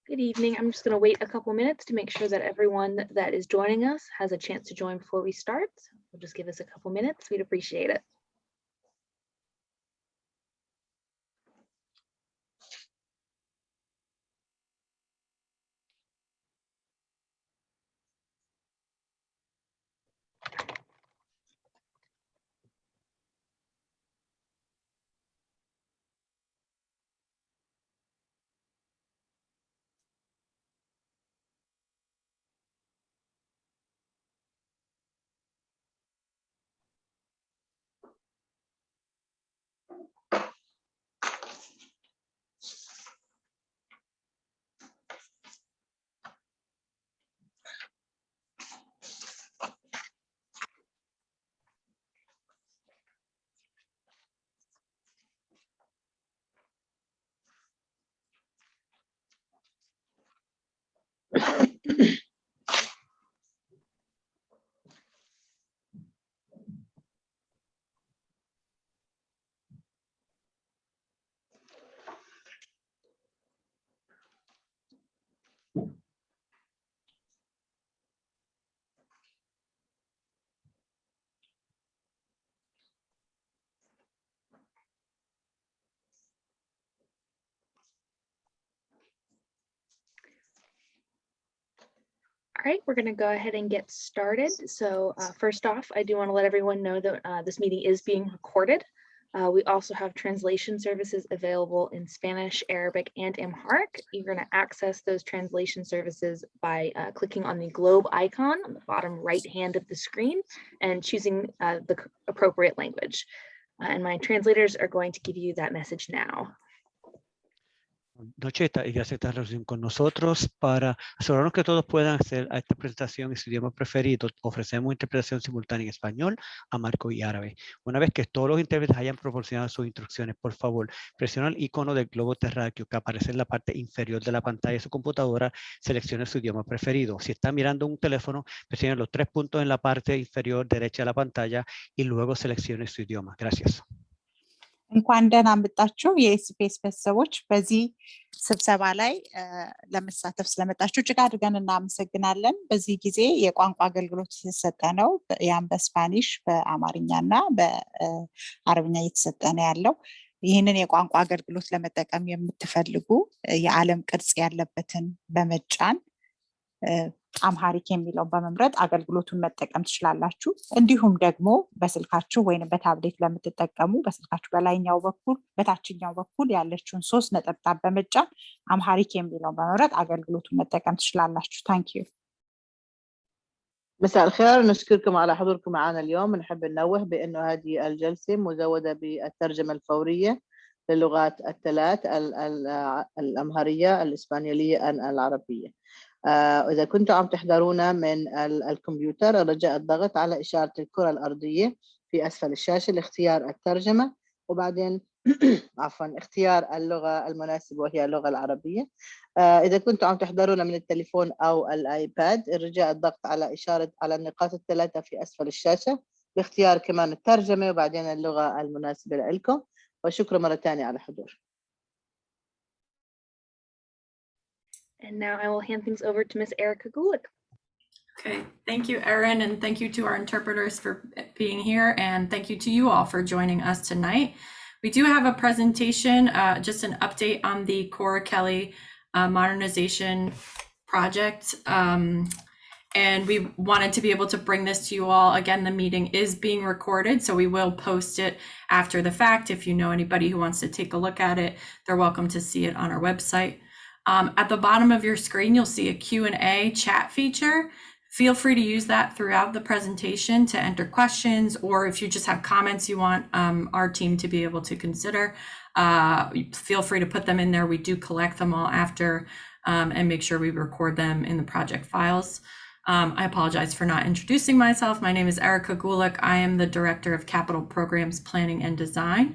Good evening. I'm just going to wait a couple minutes to make sure that everyone that is joining us has a chance to join before we start. We'll just give us a couple minutes. We'd appreciate it. All right, we're going to go ahead and get started. So first off, I do want to let everyone know that this meeting is being recorded. We also have translation services available in Spanish, Arabic, and Amharic. You're going to access those translation services by clicking on the globe icon on the bottom right hand of the screen and choosing the appropriate language. And my translators are going to give you that message now. Nocheta, y gracias por esta reunión con nosotros. Para asegurarnos que todos puedan acceder a esta presentación en su idioma preferido, ofrecemos interpretación simultánea en español, amharico y árabe. Una vez que todos los intérpretes hayan proporcionado sus instrucciones, por favor, presione el icono del globo terráqueo que aparece en la parte inferior de la pantalla de su computadora, seleccione su idioma preferido. Si está mirando un teléfono, presione los 3 puntos en la parte inferior derecha de la pantalla y luego seleccione su idioma. Gracias. እንኳን ደህና መጣችሁ የኤስፒኤስ ቤተሰቦች በዚህ ስብሰባ ላይ ለመሳተፍ ስለመጣችሁ እጅግ አድርገን እናመሰግናለን። በዚህ ጊዜ የቋንቋ አገልግሎት እየተሰጠ ነው። ያም በስፓኒሽ በአማርኛና በአረብኛ እየተሰጠ ነው ያለው። ይህንን የቋንቋ አገልግሎት ለመጠቀም የምትፈልጉ የዓለም ቅርጽ ያለበትን በመጫን አምሃሪክ የሚለውን በመምረጥ አገልግሎቱን መጠቀም ትችላላችሁ። እንዲሁም ደግሞ በስልካችሁ ወይም በታብሌት ለምትጠቀሙ በስልካችሁ በላይኛው በኩል በታችኛው በኩል ያለችውን 3 ነጠብጣብ በመጫን አምሃሪክ የሚለውን በመምረጥ አገልግሎቱን መጠቀም ትችላላችሁ። ታንክ ዩ. مساء الخير، نشكركم على حضوركم معنا اليوم. نحب ننوه بأنه هذه الجلسة مزودة بالترجمة الفورية للغات الثلاث الأمهرية، الإسبانيولية، العربية. إذا كنتم عم تحضرونا من الكمبيوتر، رجاء الضغط على إشارة الكرة الأرضية في أسفل الشاشة لاختيار الترجمة، وبعدين عفوا اختيار اللغة المناسبة وهي اللغة العربية. إذا كنتم عم تحضرونا من التليفون أو الآيباد، رجاء الضغط على إشارة على النقاط الثلاثة في أسفل الشاشة لاختيار كمان الترجمة وبعدين اللغة المناسبة لكم. وشكرا مرة ثانية على الحضور. And now I will hand things over to Ms. Erica Gulick. Okay, thank you, Erin, and thank you to our interpreters for being here, and thank you to you all for joining us tonight. We do have a presentation, just an update on the Cora Kelly modernization project, and we wanted to be able to bring this to you all. Again, the meeting is being recorded, so we will post it after the fact. If you know anybody who wants to take a look at it, they're welcome to see it on our website. At the bottom of your screen, you'll see a Q&A chat feature. Feel free to use that throughout the presentation to enter questions, or if you just have comments you want our team to be able to consider, feel free to put them in there. We do collect them all after and make sure we record them in the project files. I apologize for not introducing myself. My name is Erica Gulick. I am the Director of Capital Programs Planning and Design.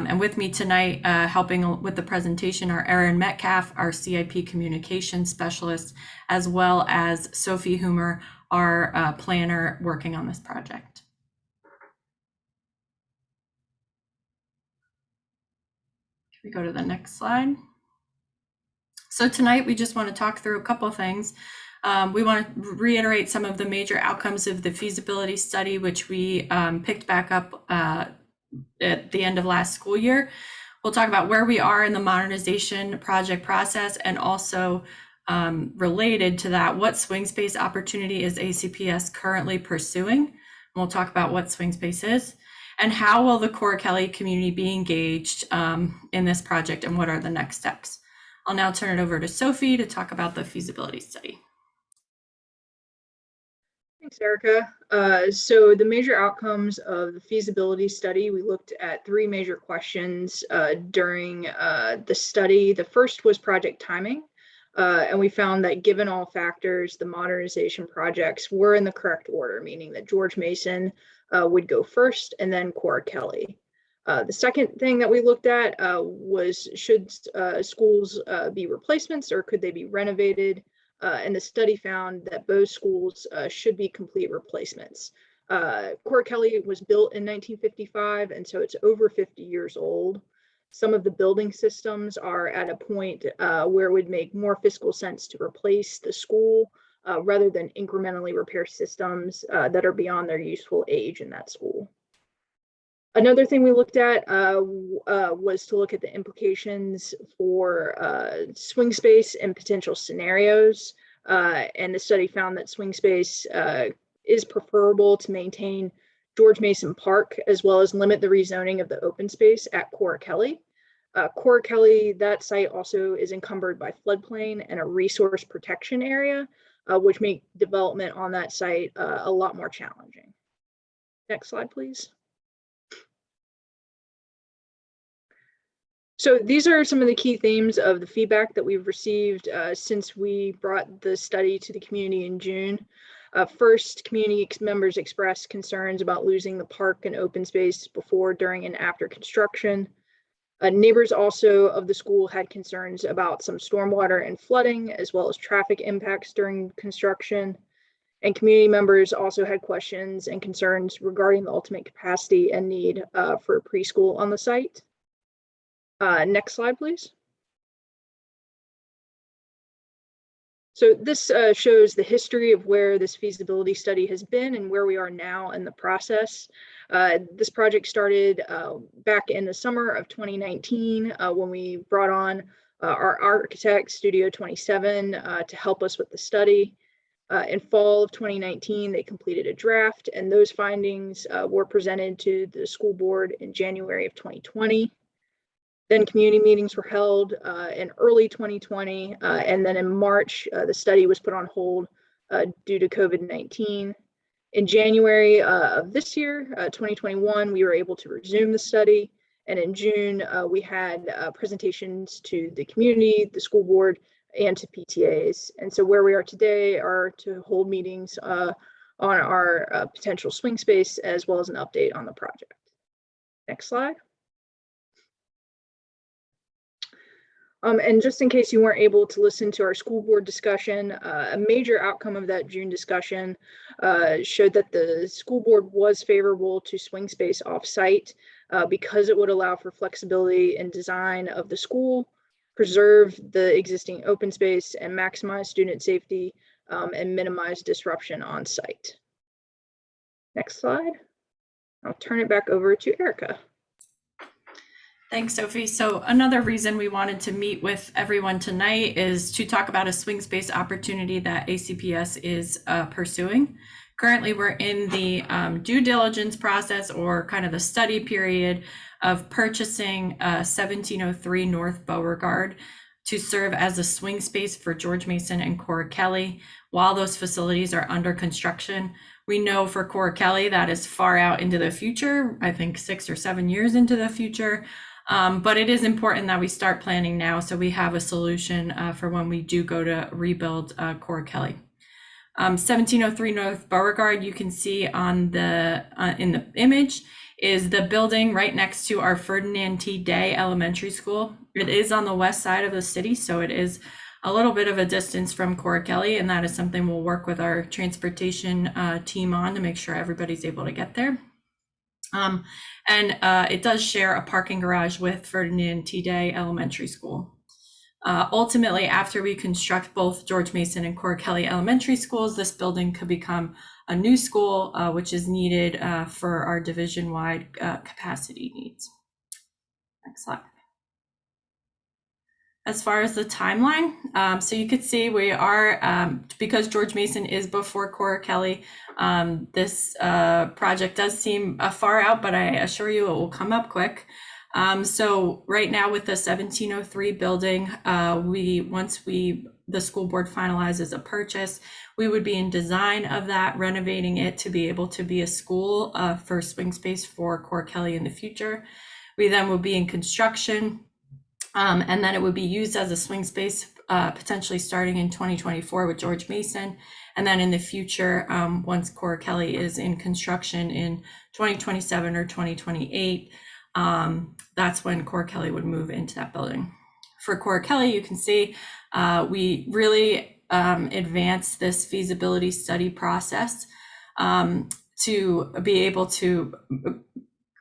And with me tonight, helping with the presentation are Erin Metcalf, our CIP Communications Specialist, as well as Sophie Humer, our planner working on this project. Can we go to the next slide? So tonight we just want to talk through a couple of things. We want to reiterate some of the major outcomes of the feasibility study, which we picked back up at the end of last school year. We'll talk about where we are in the modernization project process, and also related to that, what swing space opportunity is ACPS currently pursuing? And we'll talk about what swing space is, and how will the Cora Kelly community be engaged in this project, and what are the next steps? I'll now turn it over to Sophie to talk about the feasibility study. Thanks, Erica. So the major outcomes of the feasibility study, we looked at 3 major questions during the study. The first was project timing, and we found that given all factors, the modernization projects were in the correct order, meaning that George Mason would go first and then Cora Kelly. The second thing that we looked at was, should schools be replacements or could they be renovated? And the study found that both schools should be complete replacements. Cora Kelly was built in 1955, and so it's over 50 years old. Some of the building systems are at a point where it would make more fiscal sense to replace the school rather than incrementally repair systems that are beyond their useful age in that school. Another thing we looked at was to look at the implications for swing space and potential scenarios. And the study found that swing space is preferable to maintain George Mason Park, as well as limit the rezoning of the open space at Cora Kelly. Cora Kelly, that site also is encumbered by floodplain and a resource protection area, which make development on that site a lot more challenging. Next slide, please. So these are some of the key themes of the feedback that we've received since we brought the study to the community in June. First, community members expressed concerns about losing the park and open space before, during, and after construction. Neighbors also of the school had concerns about some stormwater and flooding, as well as traffic impacts during construction. And community members also had questions and concerns regarding the ultimate capacity and need for a preschool on the site. Next slide, please. So this shows the history of where this feasibility study has been and where we are now in the process. This project started back in the summer of 2019 when we brought on our architect, Studio 27, to help us with the study. In fall of 2019, they completed a draft, and those findings were presented to the school board in January of 2020. Then community meetings were held in early 2020, and then in March, the study was put on hold due to COVID-19. In January of this year, 2021, we were able to resume the study, and in June, we had presentations to the community, the school board, and to PTAs. And so where we are today are to hold meetings on our potential swing space, as well as an update on the project. Next slide. And just in case you weren't able to listen to our school board discussion, a major outcome of that June discussion showed that the school board was favorable to swing space off-site because it would allow for flexibility in design of the school, preserve the existing open space, and maximize student safety and minimize disruption on site. Next slide. I'll turn it back over to Erica. Thanks, Sophie. So another reason we wanted to meet with everyone tonight is to talk about a swing space opportunity that ACPS is pursuing. Currently, we're in the due diligence process, or kind of the study period, of purchasing 1703 North Beauregard to serve as a swing space for George Mason and Cora Kelly while those facilities are under construction. We know for Cora Kelly that is far out into the future, I think 6 or 7 years into the future. But it is important that we start planning now so we have a solution for when we do go to rebuild Cora Kelly. 1703 North Beauregard, you can see on the in the image, is the building right next to our Ferdinand T. Day Elementary School. It is on the west side of the city, so it is a little bit of a distance from Cora Kelly, and that is something we'll work with our transportation team on to make sure everybody's able to get there. And it does share a parking garage with Ferdinand T. Day Elementary School. Ultimately, after we construct both George Mason and Cora Kelly elementary schools, this building could become a new school, which is needed for our division-wide capacity needs. Next slide. As far as the timeline, so you could see we are, because George Mason is before Cora Kelly, this project does seem far out, but I assure you it will come up quick. So right now with the 1703 building, once the school board finalizes a purchase, we would be in design of that, renovating it to be able to be a school for swing space for Cora Kelly in the future. We then will be in construction, and then it would be used as a swing space potentially starting in 2024 with George Mason. And then in the future, once Cora Kelly is in construction in 2027 or 2028, that's when Cora Kelly would move into that building. For Cora Kelly, you can see we really advanced this feasibility study process to be able to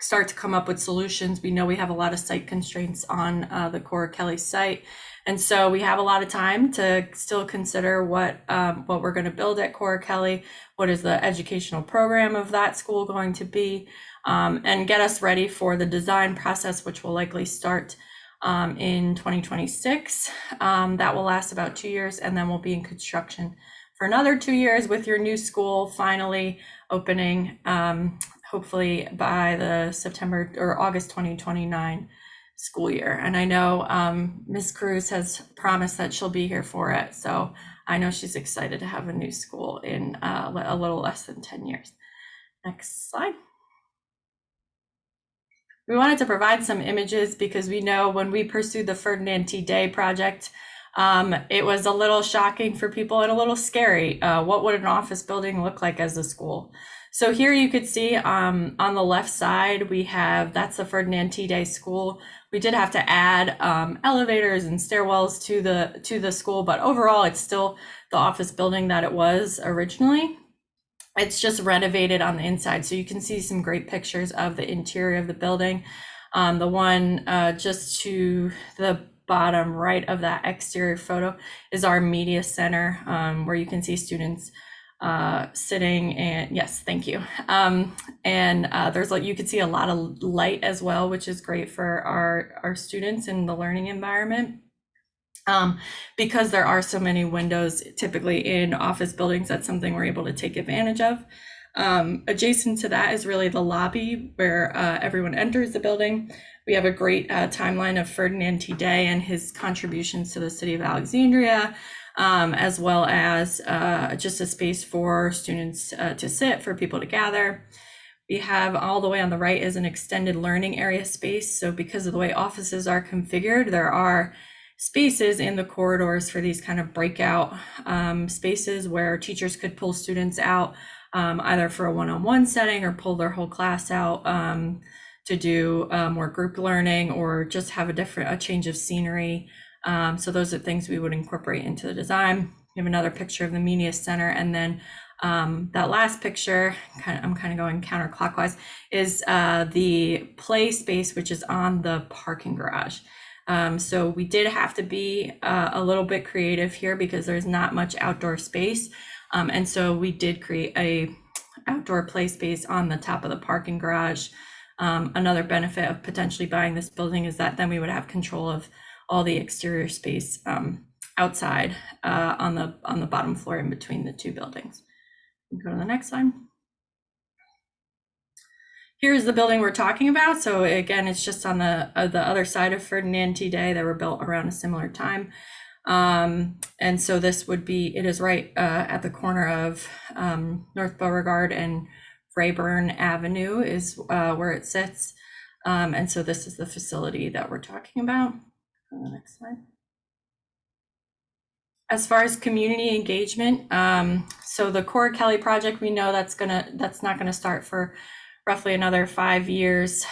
start to come up with solutions. We know we have a lot of site constraints on the Cora Kelly site. And so we have a lot of time to still consider what we're going to build at Cora Kelly, what is the educational program of that school going to be, and get us ready for the design process, which will likely start in 2026. That will last about 2 years, and then we'll be in construction for another 2 years with your new school finally opening, hopefully by the September or August 2029 school year. And I know Ms. Cruz has promised that she'll be here for it. So I know she's excited to have a new school in a little less than 10 years. Next slide. We wanted to provide some images because we know when we pursued the Ferdinand T. Day project, it was a little shocking for people and a little scary. What would an office building look like as a school? So here you could see on the left side, that's the Ferdinand T. Day School. We did have to add elevators and stairwells to the school, but overall it's still the office building that it was originally. It's just renovated on the inside. So you can see some great pictures of the interior of the building. The one just to the bottom right of that exterior photo is our media center, where you can see students sitting, and yes, thank you. There's you can see a lot of light as well, which is great for our students in the learning environment. Because there are so many windows typically in office buildings, that's something we're able to take advantage of. Adjacent to that is really the lobby where everyone enters the building. We have a great timeline of Ferdinand T. Day and his contributions to the city of Alexandria, as well as just a space for students to sit, for people to gather. We have all the way on the right is an extended learning area space. So because of the way offices are configured, there are spaces in the corridors for these kind of breakout spaces where teachers could pull students out either for a one-on-one setting or pull their whole class out to do more group learning or just have a change of scenery. So those are things we would incorporate into the design. We have another picture of the media center, and then that last picture, I'm kind of going counterclockwise, is the play space, which is on the parking garage. So we did have to be a little bit creative here because there's not much outdoor space. And so we did create a outdoor play space on the top of the parking garage. Another benefit of potentially buying this building is that then we would have control of all the exterior space outside on the bottom floor in between the two buildings. Go to the next slide. Here's the building we're talking about. So again, it's just on the other side of Ferdinand T. Day. They were built around a similar time. And so this would be, it is right at the corner of North Beauregard and Rayburn Avenue is where it sits. And so this is the facility that we're talking about. Go to the next slide. As far as community engagement, so the Cora Kelly project, we know that's not gonna start for roughly another 5 years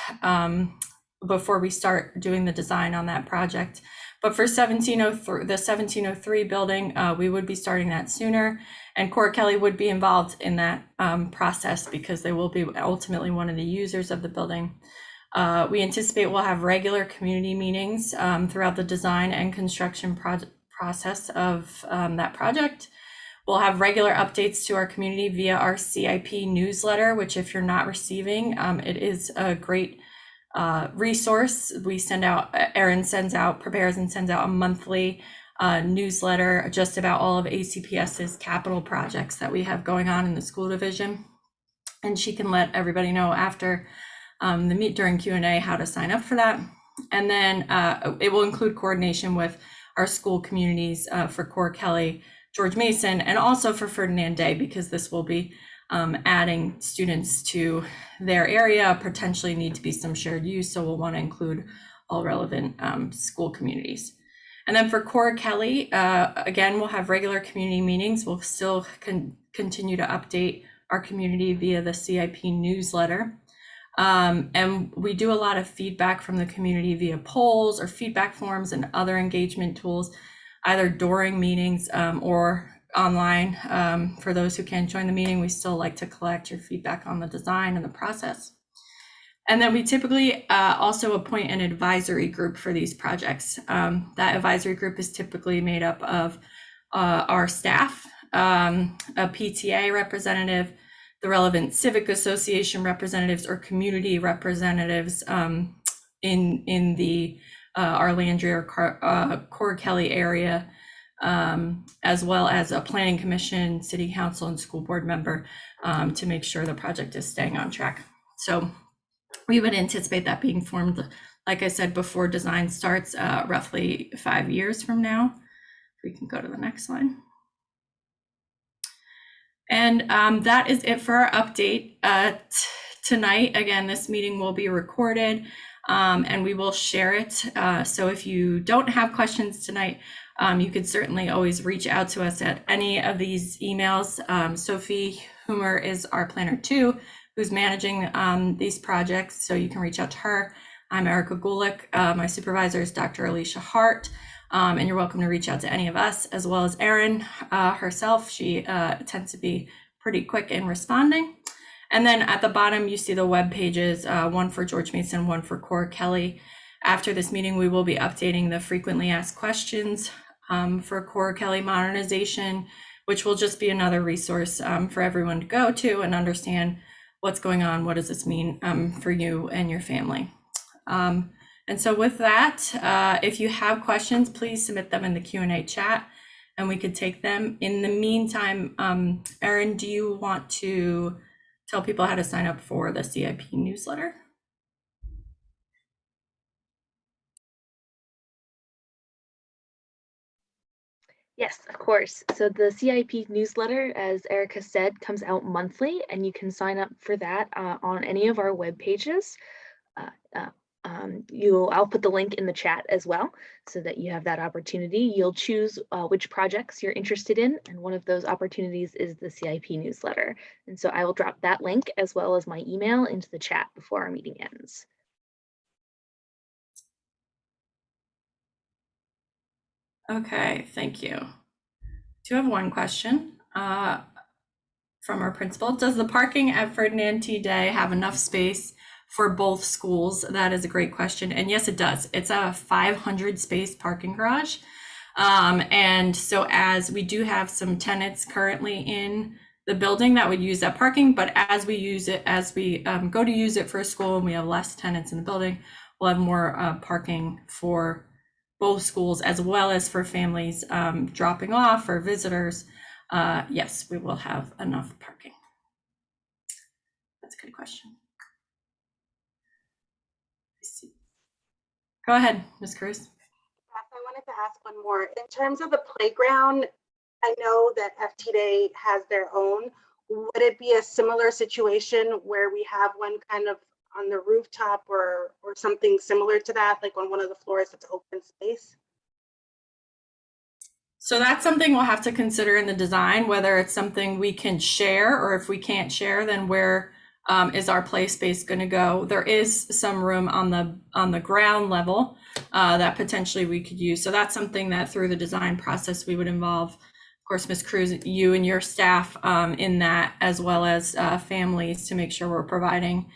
before we start doing the design on that project. But for the 1703 building, we would be starting that sooner, and Cora Kelly would be involved in that process because they will be ultimately one of the users of the building. We anticipate we'll have regular community meetings throughout the design and construction process of that project. We'll have regular updates to our community via our CIP newsletter, which if you're not receiving, it is a great resource. We send out, Erin prepares and sends out a monthly newsletter just about all of ACPS's capital projects that we have going on in the school division. And she can let everybody know after during Q&A how to sign up for that. And then it will include coordination with our school communities for Cora Kelly, George Mason, and also for Ferdinand Day, because this will be adding students to their area, potentially need to be some shared use. So we'll want to include all relevant school communities. And then for Cora Kelly, again, we'll have regular community meetings. We'll still continue to update our community via the CIP newsletter. And we do a lot of feedback from the community via polls or feedback forms and other engagement tools, either during meetings or online. For those who can't join the meeting, we still like to collect your feedback on the design and the process. And then we typically also appoint an advisory group for these projects. That advisory group is typically made up of our staff, a PTA representative, the relevant civic association representatives or community representatives in the Arlandria or Cora Kelly area, as well as a planning commission, city council, and school board member to make sure the project is staying on track. So we would anticipate that being formed, like I said, before design starts, roughly 5 years from now. We can go to the next slide. And that is it for our update tonight. Again, this meeting will be recorded and we will share it. So if you don't have questions tonight, you could certainly always reach out to us at any of these emails. Sophie Humer is our planner too, who's managing these projects. So you can reach out to her. I'm Erica Gulick. My supervisor is Dr. Alicia Hart. And you're welcome to reach out to any of us, as well as Erin herself. She tends to be pretty quick in responding. And then at the bottom, you see the web pages, one for George Mason, one for Cora Kelly. After this meeting, we will be updating the frequently asked questions for Cora Kelly modernization, which will just be another resource for everyone to go to and understand what's going on. What does this mean for you and your family? And so with that, if you have questions, please submit them in the Q&A chat and we could take them. In the meantime, Erin, do you want to tell people how to sign up for the CIP newsletter? Yes, of course. So the CIP newsletter, as Erica said, comes out monthly, and you can sign up for that on any of our web pages. I'll put the link in the chat as well so that you have that opportunity. You'll choose which projects you're interested in, and one of those opportunities is the CIP newsletter. And so I will drop that link as well as my email into the chat before our meeting ends. Okay, thank you. Do have one question from our principal. Does the parking at Ferdinand T. Day have enough space for both schools? That is a great question. And yes, it does. It's a 500 space parking garage. And so as we do have some tenants currently in the building that would use that parking, but as we use it, as we go to use it for a school and we have less tenants in the building, we'll have more parking for both schools as well as for families dropping off or visitors. Yes, we will have enough parking. That's a good question. Go ahead, Ms. Cruz. Yes, I wanted to ask one more. In terms of the playground, I know that FT Day has their own. Would it be a similar situation where we have one kind of on the rooftop or something similar to that, like on one of the floors that's open space? So that's something we'll have to consider in the design, whether it's something we can share, or if we can't share, then where is our play space going to go? There is some room on the ground level that potentially we could use. So that's something that through the design process we would involve, of course, Ms. Cruz, you and your staff in that, as well as families, to make sure we're providing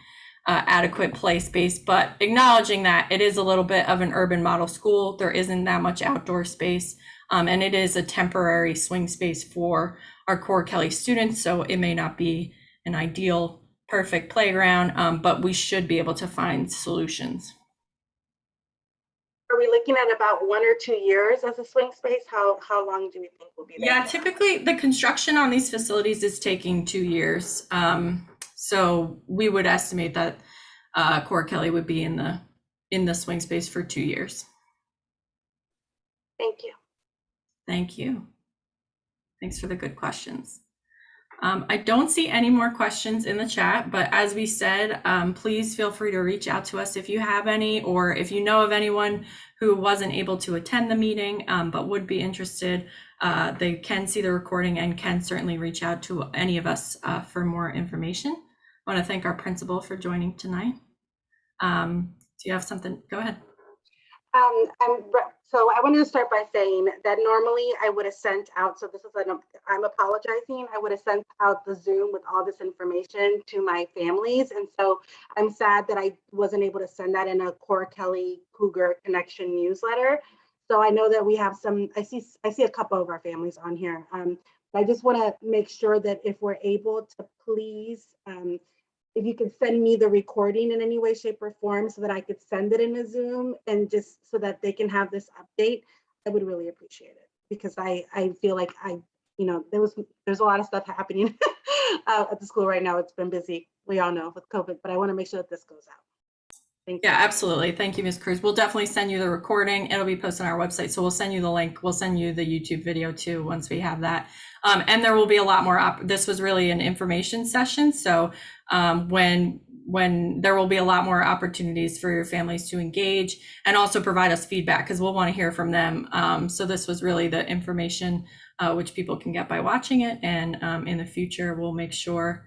adequate play space, but acknowledging that it is a little bit of an urban model school. There isn't that much outdoor space, and it is a temporary swing space for our Core Kelly students, so it may not be an ideal, perfect playground, but we should be able to find solutions. Are we looking at about 1 or 2 years as a swing space? How long do we think we'll be there? Yeah, typically the construction on these facilities is taking 2 years. So we would estimate that Core Kelly would be in the swing space for 2 years. Thank you. Thank you. Thanks for the good questions. I don't see any more questions in the chat, but as we said, please feel free to reach out to us if you have any, or if you know of anyone who wasn't able to attend the meeting but would be interested, they can see the recording and can certainly reach out to any of us for more information. I want to thank our principal for joining tonight. Do you have something? Go ahead. So I wanted to start by saying that normally I would have sent out, so this is I'm apologizing, I would have sent out the Zoom with all this information to my families. And so I'm sad that I wasn't able to send that in a Core Kelly Cougar Connection newsletter. So I know that we have some, I see a couple of our families on here. But I just want to make sure that if we're able to please, if you could send me the recording in any way, shape, or form so that I could send it in a Zoom and just so that they can have this update, I would really appreciate it, because I feel like there's a lot of stuff happening at the school right now. It's been busy, we all know, with COVID, but I want to make sure that this goes out. Thank you. Yeah, absolutely. Thank you, Ms. Cruz. We'll definitely send you the recording. It'll be posted on our website. So we'll send you the link. We'll send you the YouTube video too, once we have that. And there will be a lot more. This was really an information session. So when there will be a lot more opportunities for your families to engage and also provide us feedback, because we'll want to hear from them. So this was really the information which people can get by watching it. And in the future, we'll make sure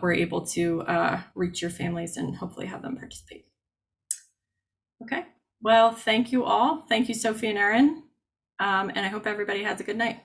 we're able to reach your families and hopefully have them participate. Okay, well, thank you all. Thank you, Sophie and Erin. And I hope everybody has a good night.